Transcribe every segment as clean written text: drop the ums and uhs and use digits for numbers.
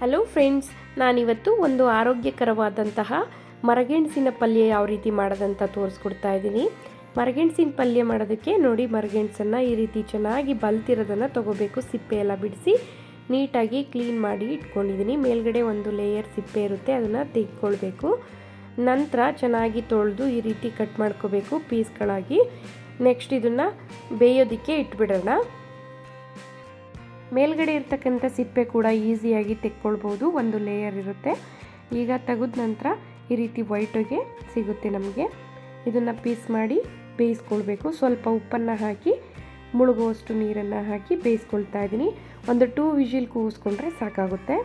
Hello friends, ನಾನಿವತ್ತು ಒಂದು ಆರೋಗ್ಯಕರವಾದಂತಹ ಮರಗೆಣಸಿನ ಪಲ್ಯ ಯಾವ ರೀತಿ ಮಾಡೋದಂತ ತೋರಿಸ್ಕೊಡ್ತಾ ಇದ್ದೀನಿ. ಮರಗೆಣಸಿನ ಪಲ್ಯ ಮಾಡೋದಕ್ಕೆ ನೋಡಿ, ಮರಗೆಣಸನ್ನು ಈ ರೀತಿ ಚೆನ್ನಾಗಿ ಬಲ್ತಿರೋದನ್ನು ತೊಗೋಬೇಕು. ಸಿಪ್ಪೆ ಎಲ್ಲ ಬಿಡಿಸಿ ನೀಟಾಗಿ ಕ್ಲೀನ್ ಮಾಡಿ ಇಟ್ಕೊಂಡಿದ್ದೀನಿ. ಮೇಲ್ಗಡೆ ಒಂದು ಲೇಯರ್ ಸಿಪ್ಪೆ ಇರುತ್ತೆ, ಅದನ್ನು ತೆಗೆದುಕೊಳ್ಬೇಕು. ನಂತರ ಚೆನ್ನಾಗಿ ತೊಳೆದು ಈ ರೀತಿ ಕಟ್ ಮಾಡ್ಕೋಬೇಕು ಪೀಸ್ಗಳಾಗಿ. ನೆಕ್ಸ್ಟ್ ಇದನ್ನು ಬೇಯೋದಕ್ಕೆ ಇಟ್ಬಿಡೋಣ. ಮೇಲ್ಗಡೆ ಇರ್ತಕ್ಕಂಥ ಸಿಪ್ಪೆ ಕೂಡ ಈಸಿಯಾಗಿ ತೆಕ್ಕೊಳ್ಬೋದು, ಒಂದು ಲೇಯರ್ ಇರುತ್ತೆ. ಈಗ ತೆಗೆದ ನಂತರ ಈ ರೀತಿ ವೈಟಿಗೆ ಸಿಗುತ್ತೆ ನಮಗೆ. ಇದನ್ನು ಪೀಸ್ ಮಾಡಿ ಬೇಯಿಸ್ಕೊಳ್ಬೇಕು. ಸ್ವಲ್ಪ ಉಪ್ಪನ್ನು ಹಾಕಿ ಮುಳುಗುವಷ್ಟು ನೀರನ್ನು ಹಾಕಿ ಬೇಯಿಸ್ಕೊಳ್ತಾ ಇದ್ದೀನಿ. ಒಂದು 2 ವಿಜಿಲ್ ಕೂಗಿಸ್ಕೊಂಡ್ರೆ ಸಾಕಾಗುತ್ತೆ.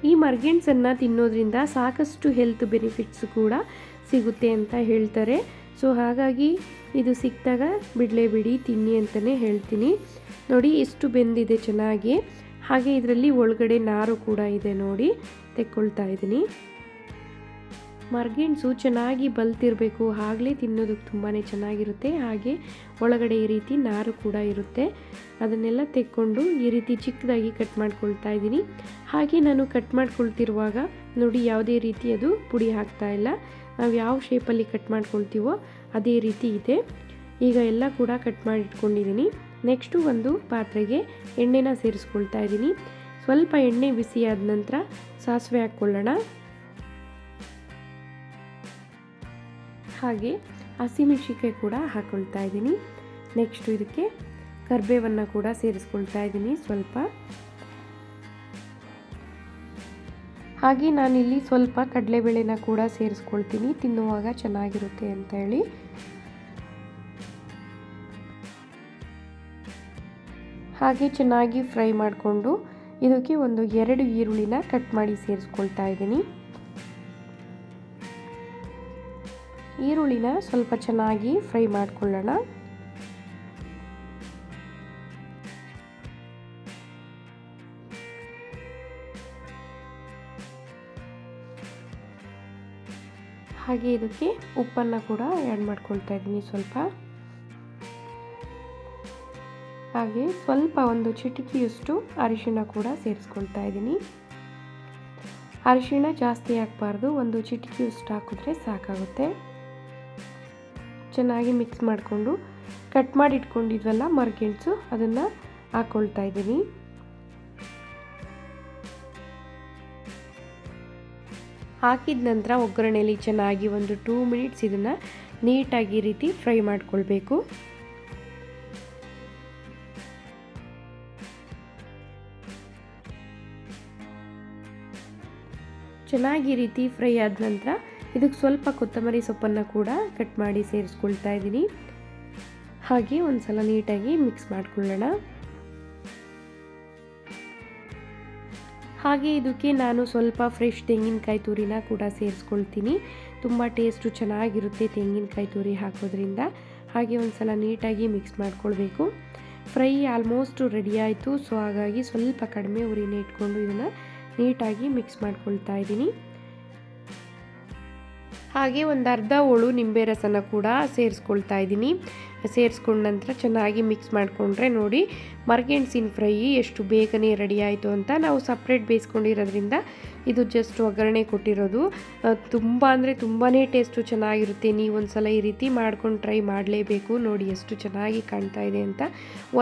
ಈ ಮರಗೆಣಸನ್ನು ತಿನ್ನೋದ್ರಿಂದ ಸಾಕಷ್ಟು ಹೆಲ್ತ್ ಬೆನಿಫಿಟ್ಸ್ ಕೂಡ ಸಿಗುತ್ತೆ ಅಂತ ಹೇಳ್ತಾರೆ. ಸೊ ಹಾಗಾಗಿ ಇದು ಸಿಕ್ಕಿದಾಗ ಬಿಡಲೇಬಿಡಿ, ತಿನ್ನಿ ಅಂತಲೇ ಹೇಳ್ತೀನಿ. ನೋಡಿ ಎಷ್ಟು ಬೆಂದಿದೆ ಚೆನ್ನಾಗಿ. ಹಾಗೆ ಇದರಲ್ಲಿ ಒಳಗಡೆ ನಾರು ಕೂಡ ಇದೆ ನೋಡಿ, ತೆಕ್ಕೊಳ್ತಾ ಇದ್ದೀನಿ. ಮರಗೆಣಸು ಚೆನ್ನಾಗಿ ಬಲ್ತಿರಬೇಕು, ಆಗಲೇ ತಿನ್ನೋದಕ್ಕೆ ತುಂಬಾ ಚೆನ್ನಾಗಿರುತ್ತೆ. ಹಾಗೆ ಒಳಗಡೆ ಈ ರೀತಿ ನಾರು ಕೂಡ ಇರುತ್ತೆ. ಅದನ್ನೆಲ್ಲ ತೆಕ್ಕೊಂಡು ಈ ರೀತಿ ಚಿಕ್ಕದಾಗಿ ಕಟ್ ಮಾಡ್ಕೊಳ್ತಾ ಇದ್ದೀನಿ. ಹಾಗೆ ನಾನು ಕಟ್ ಮಾಡ್ಕೊಳ್ತಿರುವಾಗ ನೋಡಿ, ಯಾವುದೇ ರೀತಿ ಅದು ಪುಡಿ ಹಾಕ್ತಾ ಇಲ್ಲ. ನಾವು ಯಾವ ಶೇಪಲ್ಲಿ ಕಟ್ ಮಾಡ್ಕೊಳ್ತೀವೋ ಅದೇ ರೀತಿ ಇದೆ. ಈಗ ಎಲ್ಲ ಕೂಡ ಕಟ್ ಮಾಡಿ ಇಟ್ಕೊಂಡಿದ್ದೀನಿ. ನೆಕ್ಸ್ಟು ಒಂದು ಪಾತ್ರೆಗೆ ಎಣ್ಣೆನ ಸೇರಿಸ್ಕೊಳ್ತಾ ಇದ್ದೀನಿ. ಸ್ವಲ್ಪ ಎಣ್ಣೆ ಬಿಸಿ ಆದ ನಂತರ ಸಾಸಿವೆ ಹಾಕ್ಕೊಳ್ಳೋಣ. ಹಾಗೆ ಹಸಿಮೆಣಸಿನಕಾಯಿ ಕೂಡ ಹಾಕ್ಕೊಳ್ತಾ ಇದ್ದೀನಿ. ನೆಕ್ಸ್ಟು ಇದಕ್ಕೆ ಕರಿಬೇವನ್ನು ಕೂಡ ಸೇರಿಸ್ಕೊಳ್ತಾ ಇದ್ದೀನಿ ಸ್ವಲ್ಪ. ಹಾಗೆ ನಾನಿಲ್ಲಿ ಸ್ವಲ್ಪ ಕಡಲೆಬೇಳೆನ ಕೂಡ ಸೇರಿಸ್ಕೊಳ್ತೀನಿ, ತಿನ್ನುವಾಗ ಚೆನ್ನಾಗಿರುತ್ತೆ ಅಂತ ಹೇಳಿ. ಹಾಗೆ ಚೆನ್ನಾಗಿ ಫ್ರೈ ಮಾಡಿಕೊಂಡು ಇದಕ್ಕೆ ಒಂದು 2 ಈರುಳ್ಳಿನ ಕಟ್ ಮಾಡಿ ಸೇರಿಸ್ಕೊಳ್ತಾ ಇದ್ದೀನಿ. ಈರುಳ್ಳಿನ ಸ್ವಲ್ಪ ಚೆನ್ನಾಗಿ ಫ್ರೈ ಮಾಡ್ಕೊಳ್ಳೋಣ. ಹಾಗೆ ಇದಕ್ಕೆ ಉಪ್ಪನ್ನು ಕೂಡ ಆ್ಯಡ್ ಮಾಡ್ಕೊಳ್ತಾ ಇದ್ದೀನಿ ಸ್ವಲ್ಪ. ಹಾಗೆ ಸ್ವಲ್ಪ ಒಂದು ಚಿಟಿಕೆಯಷ್ಟು ಅರಿಶಿಣ ಕೂಡ ಸೇರಿಸ್ಕೊಳ್ತಾ ಇದ್ದೀನಿ. ಅರಿಶಿಣ ಜಾಸ್ತಿ ಹಾಕಬಾರ್ದು, ಒಂದು ಚಿಟಿಕೆಯಷ್ಟು ಹಾಕಿದ್ರೆ ಸಾಕಾಗುತ್ತೆ. ಚೆನ್ನಾಗಿ ಮಿಕ್ಸ್ ಮಾಡಿಕೊಂಡು ಕಟ್ ಮಾಡಿ ಇಟ್ಕೊಂಡಿದ್ವಲ್ಲ ಮರಗೆಣಸು, ಅದನ್ನು ಹಾಕ್ಕೊಳ್ತಾ ಇದ್ದೀನಿ. ಹಾಕಿದ ನಂತರ ಒಗ್ಗರಣೆಯಲ್ಲಿ ಚೆನ್ನಾಗಿ ಒಂದು 2 ಮಿನಿಟ್ಸ್ ಇದನ್ನು ನೀಟಾಗಿ ಈ ರೀತಿ ಫ್ರೈ ಮಾಡ್ಕೊಳ್ಬೇಕು. ಚೆನ್ನಾಗಿ ಈ ರೀತಿ ಫ್ರೈ ಆದ ನಂತರ ಇದಕ್ಕೆ ಸ್ವಲ್ಪ ಕೊತ್ತಂಬರಿ ಸೊಪ್ಪನ್ನು ಕೂಡ ಕಟ್ ಮಾಡಿ ಸೇರಿಸ್ಕೊಳ್ತಾ ಇದ್ದೀನಿ. ಹಾಗೆ ಒಂದು ಸಲ ನೀಟಾಗಿ ಮಿಕ್ಸ್ ಮಾಡ್ಕೊಳ್ಳೋಣ. ಹಾಗೆ ಇದಕ್ಕೆ ನಾನು ಸ್ವಲ್ಪ ಫ್ರೆಶ್ ತೆಂಗಿನಕಾಯಿ ತುರಿನ ಕೂಡ ಸೇರಿಸ್ಕೊಳ್ತೀನಿ. ತುಂಬ ಟೇಸ್ಟು ಚೆನ್ನಾಗಿರುತ್ತೆ ತೆಂಗಿನಕಾಯಿ ತುರಿ ಹಾಕೋದ್ರಿಂದ. ಹಾಗೆ ಒಂದು ಸಲ ನೀಟಾಗಿ ಮಿಕ್ಸ್ ಮಾಡ್ಕೊಳ್ಬೇಕು. ಫ್ರೈ ಆಲ್ಮೋಸ್ಟ್ ರೆಡಿ ಆಯಿತು. ಸೊ ಹಾಗಾಗಿ ಸ್ವಲ್ಪ ಕಡಿಮೆ ಉರಿನ ಇಟ್ಕೊಂಡು ಇದನ್ನು ನೀಟಾಗಿ ಮಿಕ್ಸ್ ಮಾಡ್ಕೊಳ್ತಾ ಇದ್ದೀನಿ. ಹಾಗೆ ಒಂದು ಅರ್ಧ ಹೋಳು ನಿಂಬೆ ರಸನ ಕೂಡ ಸೇರಿಸ್ಕೊಳ್ತಾ ಇದ್ದೀನಿ. ಸೇರಿಸ್ಕೊಂಡ ನಂತರ ಚೆನ್ನಾಗಿ ಮಿಕ್ಸ್ ಮಾಡಿಕೊಂಡ್ರೆ ನೋಡಿ, ಮರಗೆಣಸಿನ ಫ್ರೈ ಎಷ್ಟು ಬೇಗನೆ ರೆಡಿ ಆಯಿತು ಅಂತ. ನಾವು ಸಪ್ರೇಟ್ ಬೇಯಿಸ್ಕೊಂಡಿರೋದ್ರಿಂದ ಇದು ಜಸ್ಟ್ ಒಗ್ಗರಣೆ ಕೊಟ್ಟಿರೋದು. ತುಂಬ ಅಂದರೆ ತುಂಬಾ ಟೇಸ್ಟು ಚೆನ್ನಾಗಿರುತ್ತೆ. ನೀವು ಒಂದು ಸಲ ಈ ರೀತಿ ಮಾಡ್ಕೊಂಡು ಟ್ರೈ ಮಾಡಲೇಬೇಕು. ನೋಡಿ ಎಷ್ಟು ಚೆನ್ನಾಗಿ ಕಾಣ್ತಾ ಇದೆ ಅಂತ.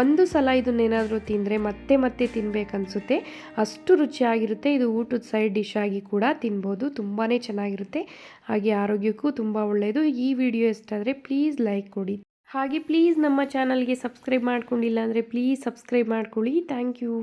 ಒಂದು ಸಲ ಇದನ್ನೇನಾದರೂ ತಿಂದರೆ ಮತ್ತೆ ಮತ್ತೆ ತಿನ್ನಬೇಕನ್ಸುತ್ತೆ, ಅಷ್ಟು ರುಚಿಯಾಗಿರುತ್ತೆ. ಇದು ಊಟದ ಸೈಡ್ ಡಿಶ್ ಆಗಿ ಕೂಡ ತಿನ್ಬೋದು, ತುಂಬಾ ಚೆನ್ನಾಗಿರುತ್ತೆ. ಹಾಗೆ ಆರೋಗ್ಯಕ್ಕೂ ತುಂಬ ಒಳ್ಳೆಯದು. ಈ ವಿಡಿಯೋ ಇಷ್ಟ ಆದರೆ ಪ್ಲೀಸ್ ಲೈಕ್ ಕೊಡಿ. ಹಾಗೆ ಪ್ಲೀಸ್ ನಮ್ಮ ಚಾನಲ್ಗೆ ಸಬ್ಸ್ಕ್ರೈಬ್ ಮಾಡ್ಕೊಂಡಿಲ್ಲ ಅಂದರೆ ಪ್ಲೀಸ್ ಸಬ್ಸ್ಕ್ರೈಬ್ ಮಾಡ್ಕೊಳ್ಳಿ. Thank you.